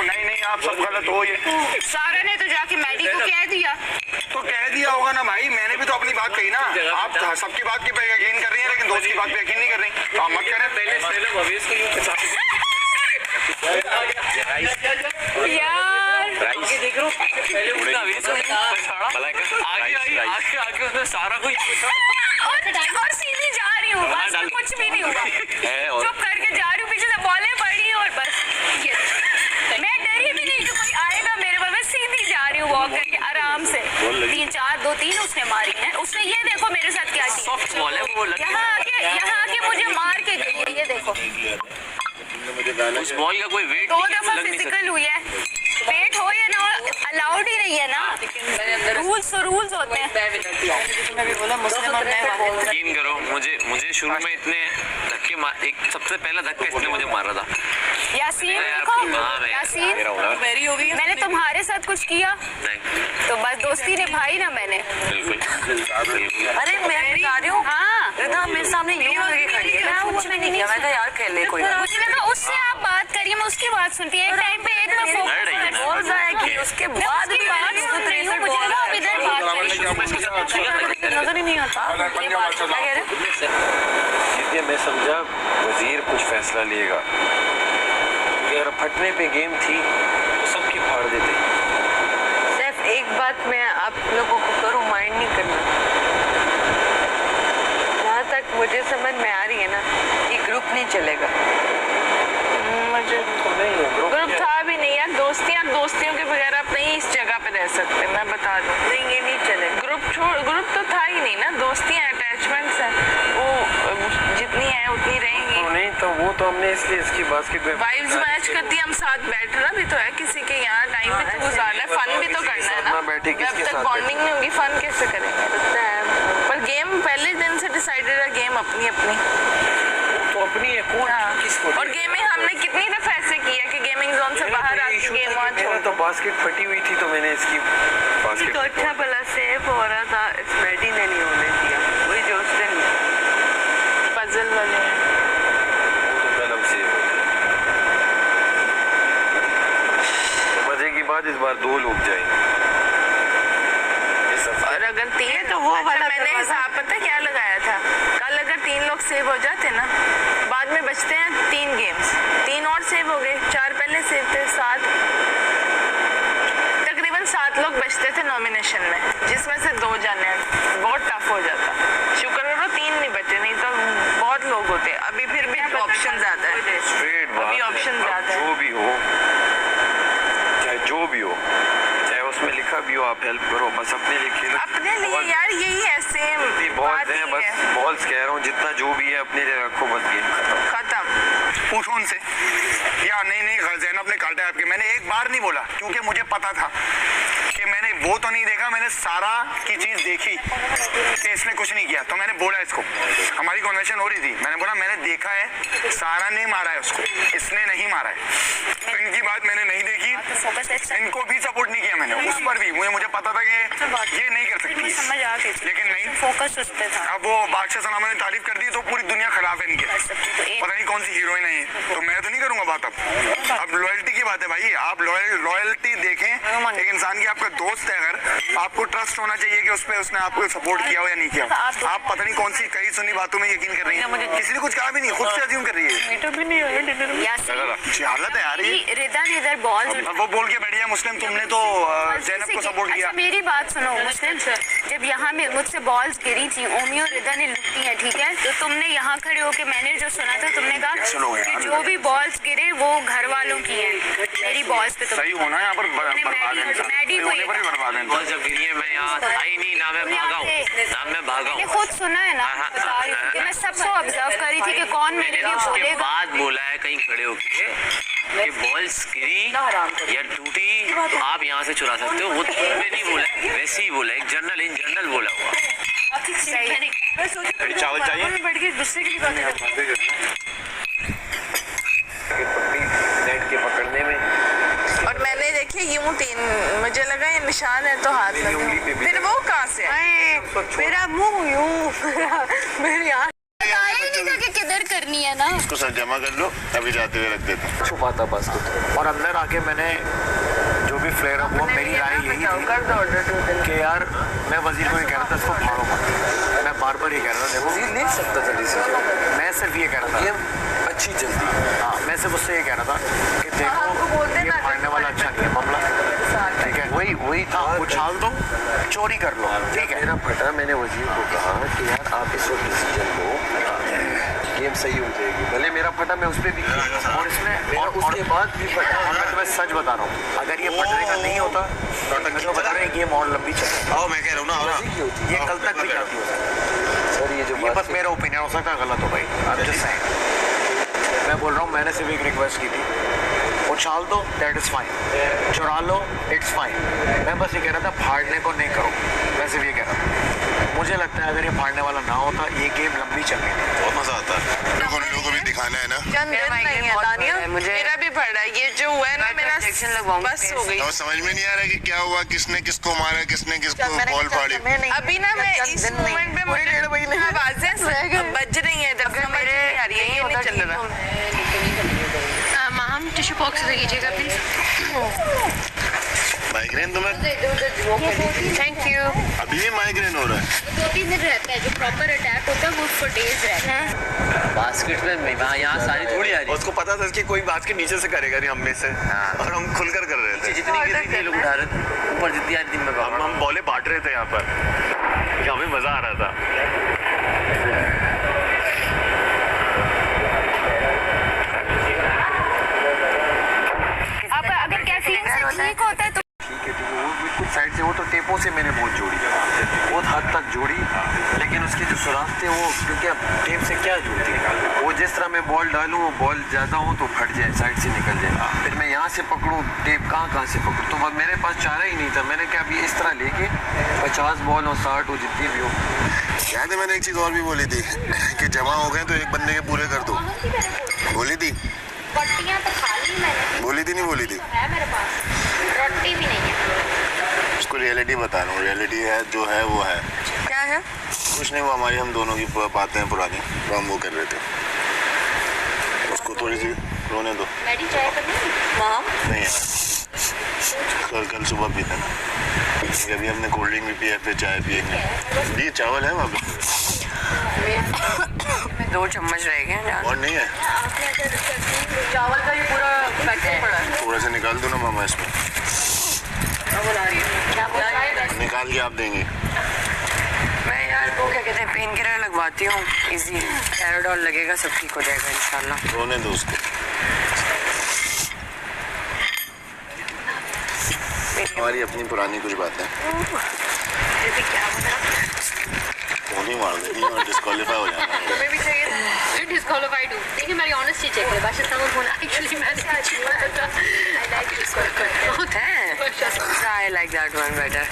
नहीं नहीं आप सब गलत हो। ये सारा ने तो जाके मैडी को कह दिया। तो कह दिया होगा ना भाई, मैंने भी तो अपनी बात कही ना। आप सबकी बात की पे यकीन कर रही हैं लेकिन दोस्त की बात पे यकीन नहीं कर रही, तो आप मत करें। यार सारा कुछ और सीधी जा रही हूँ, बस कुछ भी नहीं हुआ, चुप करके जा रही हूँ, पीछे से बॉलें पड़ी और बस मैं डरी भी नहीं कि कोई आएगा मेरे पास, मैं सीधी जा रही हूँ वॉक करके आराम से। 2-3 उसने मारी है। उसने ये देखो मेरे साथ क्या किया, यहाँ आके मुझे मार के गई है, ये देखो। उस बॉल का कोई वेट 2 दफा फिजिकल हुई है। वेट हो या ना हो, अलाउड ही नहीं है ना, रूल्स होते हैं। यकीन करो, मुझे शुरू में इतने धक्के एक सबसे पहला धक्का इसने मुझे मारा था। यासीन देखो, यासीन मेरी हो गई, मैंने तुम्हारे साथ कुछ किया नहीं, तो बस दोस्ती निभाई ना मैंने। बिल्कुल। अरे मैं बता रही हूँ, हाँ रिदा मेरे सामने यूं करके खड़ी है, मैं कुछ भी नहीं किया। मैं कहा यार खेल ले कोई ना। मुझे लगा उससे आप बात करिए, मैं उसकी बात सुनती है। एक टाइम पे एक मैं फोकस बोल जाए कि उसके बाद भी बात सुन रही हूँ, मुझे लगा आप इधर बात करिए। नजर ही नहीं आता। क्या कह रहे इसलिए मैं समझा वजीर कुछ फैसला लेगा, अगर फटने पे गेम थी तो सबकी फाड़ देते। सिर्फ एक बात मैं आप लोगों को करूँ, माइंड नहीं करना। जहाँ तक मुझे समझ में आ रही है ना, ये ग्रुप नहीं चलेगा। मुझे ग्रुप था भी नहीं यार, दोस्तियों के बगैर आप नहीं इस जगह पे रह सकते, मैं बता दूं। नहीं ये नहीं चलेगा। ग्रुप तो था ही नहीं ना, दोस्तियां अटैचमेंट्स हैं, वो जितनी है उतनी रहेंगी। नहीं तो वो तो हमने इसलिए इसकी बास्केट में वाइब्स मैच करती, हम साथ बैठना भी तो है, किसी के यहाँ टाइम भी तो गुजारना है, फन भी तो करना है ना। जब तक बॉन्डिंग नहीं होगी फन कैसे करेंगे? पर गेम पहले दिन से डिसाइडेड है, गेम अपनी तो अपनी है, कौन किसको। और गेमिंग हमने कितनी दफा ऐसे किया कि गेमिंग जोन से बाहर आके गेम वहाँ छोड़। तो बास्केट फटी हुई थी तो मैंने इसकी बास्केट तो अच्छा भला सेफ हो रहा था, इस मैडी ने नहीं होने दिया, वही जो उस दिन पजल वाले तो मजे की बात इस बार 2 लोग जाएंगे। और अगर 3 तो वो वाला मैंने हिसाब पता क्या लगाया था, कल अगर 3 लोग सेव हो जाते ना, बाद में बचते हैं 3 गेम्स, 3 और सेव हो गए, 4 पहले सेव थे, 7 तकरीबन 7 लोग बचते थे नॉमिनेशन में, जिसमें से 2 जाने हैं। बहुत टफ हो जाता, शुक्र करो 3 नहीं बचे, नहीं तो बहुत लोग होते। अभी फिर भी ऑप्शन ज्यादा है, अभी ऑप्शन ज्यादा है। जो भी हो, चाहे जो भी हो, चाहे उसमें लिखा भी हो आप हेल्प करो, बस अपने लिए खेलो। अपने लिए यार यही है, सेम बॉल्स हैं, बस बॉल्स कह रहा हूँ, जितना जो भी है अपने लिए रखो, बस गेम खत्म। पूछो उनसे या नहीं ज़ैनब ने काटा आपके, मैंने एक बार नहीं बोला क्योंकि मुझे पता था कि मैंने वो तो नहीं देखा, मैंने सारा की चीज देखी कि इसने कुछ नहीं किया, तो मैंने बोला इसको, हमारी कन्वर्सेशन हो रही थी, मैंने बोला मैंने देखा है सारा ने मारा है उसको, इसने नहीं मारा है। तो इनकी बात मैंने नहीं देखी, इनको भी सपोर्ट नहीं किया मैंने, उस पर भी मुझे पता था कि ये नहीं कर सकती समझ आ गई, लेकिन नहीं फोकस उस पे था। अब वो बादशाह सलामा ने तारीफ कर दी तो पूरी दुनिया खिलाफ है इनके, पता नहीं कौन सी हीरोइन है, तो मैं तो नहीं करूंगा बात। अब लॉयल्टी की बात है भाई, आप लॉयल्टी देखें, एक इंसान की आपका दोस्त है, अगर आपको ट्रस्ट होना चाहिए कि उसने आपको सपोर्ट किया हो या नहीं किया। आप पता नहीं कौन सी कई सुनी बातों में यकीन कर रही है, किसी ने कुछ कहा भी नहीं, खुद से अज्यूम कर रही है। हालत है यार ये। रिदा ने इधर बॉल, वो बोल के बैठी है मुस्लिम, तुमने तो ज़ैनब को सपोर्ट किया। अच्छा मेरी बात सुनो, मुस्लिम जब यहाँ में मुझसे बॉल्स गिरी थी, ओमी और रिदा ने लुटी है, ठीक है, तो तुमने यहाँ खड़े होके मैंने जो सुना था, तुमने कहा कि जो भी बॉल्स गिरे वो घर वालों की है, मेरी बॉल्स पे तो सही होना है यहाँ पर, मैडी को बॉल जब गिरी है मैं यहाँ आई नहीं ना, मैं भागा हूँ ना, मैं भागा हूँ। खुद सुना है ना, बता रही हूँ कि मैं सबको ऑब्जर्व कर रही थी कि कौन मेरे लिए बोलेगा। बाद बोला है कहीं खड़े होके कि बॉल्स गिरी या टूटी तो आप यहाँ से चुरा सकते हो, वो तुमने नहीं बोला, वैसे ही बोला, एक जनरल इन जनरल बोला हुआ। चावल चाहिए, बैठ के गुस्से की बात नेट के पकड़ने में, और मैंने देखे यूं 3, मुझे लगा ये निशान है तो हाथ लगे, फिर वो कहाँ से मेरा मुंह यूं मेरी आँख बताया ही नहीं था कि किधर कर करनी है ना। इसको सर जमा कर लो, अभी जाते हुए रख देते हैं। छुपाता बस तो। और अंदर आके मैंने जो भी फ्लेयर अप हुआ, मेरी राय यही थी कि यार मैं वजीर को ये कह रहा था इसको फाड़ो मत। मैं बार बार ये कह रहा था, देखो वजीर ले सकता था डिसीजन। मैं सिर्फ ये कह रहा था गेम अच्छी चलती है। हाँ, मैं सिर्फ उससे ये कह रहा था कि देखो ये फाड़ने वाला अच्छा नहीं है मामला, ठीक है? वही था, उछाल दो, चोरी कर लो, ठीक है? मेरा फटा, मैंने वजीर को कहा कि यार आप इस वक्त डिसीजन लो, गेम सही हो जाएगी। भले मेरा फटा, मैं उस पर भी और इसमें और उसके बाद भी फटा। और मैं तुम्हें सच बता रहा हूँ, अगर ये पटने का नहीं होता तो मैं तो बता रहा हूँ गेम और लंबी चलती। आओ, मैं कह रहा हूँ ना, आओ ना। ये कल तक भी जाती हो सकती। सर ये जो ये बस मेरा ओपिनियन हो सकता है, गलत हो भाई, आप जस्ट सेइंग। मैं बोल रहा हूँ, मैंने सिर्फ एक रिक्वेस्ट की थी, उछाल दो, दैट इज फाइन, चुरा लो, इट्स फाइन। मैं बस ये कह रहा था फाड़ने को नहीं करो, मैं सिर्फ ये कह रहा था। मुझे लगता है अगर ये फाड़ने वाला ना होता ये गेम लंबी चलनी थी। बहुत मजा आता है। लोगों को भी दिखाना है ना। मेरा भी पड़ रहा है, ये जो हुआ है ना, मेरा बस हो गई। और समझ में नहीं आ रहा कि क्या हुआ, किसने किसको मारा, किसने किसको बॉल फाड़ी। अभी ना मैं इस मोमेंट पे मुझे आवाजें बज रही हैं, जब समझ नहीं आ रही है, ये नहीं चल रहा। मैम टिश्यू बॉक्स दे दीजिएगा प्लीज। माइग्रेन तुम्हें थैंक यू। अभी भी माइग्रेन हो रहा है? 2-3 दिन रहता है, जो प्रॉपर अटैक होता है वो फॉर डेज रहता है। बास्केट में यहाँ सारी थोड़ी आ रही है। उसको पता था कि कोई बास्केट नीचे से करेगा नहीं हम में से, और हम खुलकर कर रहे थे। जितनी गिर रही थी लोग उठा रहे थे, ऊपर जितनी आ रही थी मैं हम बॉले बांट रहे थे यहाँ पर, हमें मजा आ रहा था। अब अगर कैफीन से ठीक होता है तो ठीक है, वो बिल्कुल साइड से, वो तो टेपों से मैंने बहुत जोड़ी, बहुत हद तक जोड़ी, लेकिन उसके जो सुराख थे वो, क्योंकि अब टेप से क्या जोड़ती है, वो जिस तरह मैं बॉल डालूँ, वो बॉल ज़्यादा हो तो फट जाए, साइड से निकल जाए, फिर मैं यहाँ से पकड़ूँ, टेप कहाँ से पकड़ूँ, तो मेरे पास चारा ही नहीं था। मैंने क्या अभी इस तरह लेके 50 बॉल हो, 60 हो, जितनी भी हो। याद है मैंने एक चीज और भी बोली थी कि जमा हो गए तो एक बंदे के पूरे कर दो, बोली थी? पट्टियाँ तो खा ली मैंने। बोली थी नहीं बोली थी? है मेरे पास, रोटी भी नहीं है। उसको रियलिटी बता रहा हूँ, रियलिटी है जो है वो है। क्या है? कुछ नहीं, वो हमारी हम दोनों की बातें हैं पुरानी, तो हम वो कर रहे थे। उसको थोड़ी सी रोने दो। मेरी चाय करनी मॉम नहीं यार, कल सुबह पीते ना, अभी हमने कोल्ड ड्रिंक भी पिया, फिर चाय पियेंगे। ये चावल है वहाँ पे? 2 चम्मच रह गए हैं। और नहीं है? चावल का ये पूरा पैकेट पड़ा है। थोड़ा सा निकाल दो ना मामा इसमें, निकाल के आप देंगे। मैं यार वो क्या कहते हैं, पेन किलर लगवाती हूँ, इजी पैराडॉल लगेगा, सब ठीक हो जाएगा इंशाल्लाह। रोने दो उसको। हमारी अपनी पुरानी कुछ बातें नहीं मार देती और डिस्क्वालीफाई हो जाना। तुम्हें भी चाहिए था? डिस्क्वालीफाइड हूँ। देखिए मेरी ऑनेस्टी चेक है, बादशाह साहब को एक्चुअली मैंने I like this I like that one better.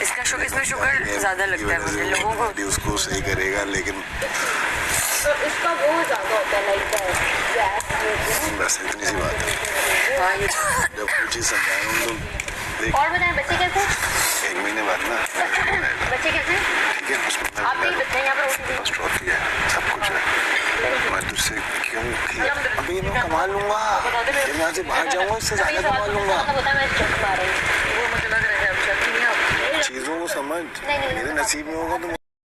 इसका शुगर, इसमें शुगर ज़्यादा लगता है मुझे, लोगों को। उसको सही करेगा, लेकिन तो इसका वो ज़्यादा होता है लाइक बस इतनी सी बात है। जब कुछ चीज़ समझाया तो देख। और बताएं बच्चे कैसे? 1 महीने बाद ना बच्चे कैसे? ठीक है, उसमें आप नहीं बच्चे यहाँ पर फर्स्ट ट्रॉफी है, सब कुछ है। मैं तुझसे क्यों अभी मैं कमा लूंगा, जब मैं यहाँ से बाहर जाऊंगा इससे ज़्यादा कमा लूंगा। मैं चक मार रही हूँ, वो मुझे लग रहा है अब चक नहीं है। चीज़ों को समझ, मेरे नसीब में होगा तो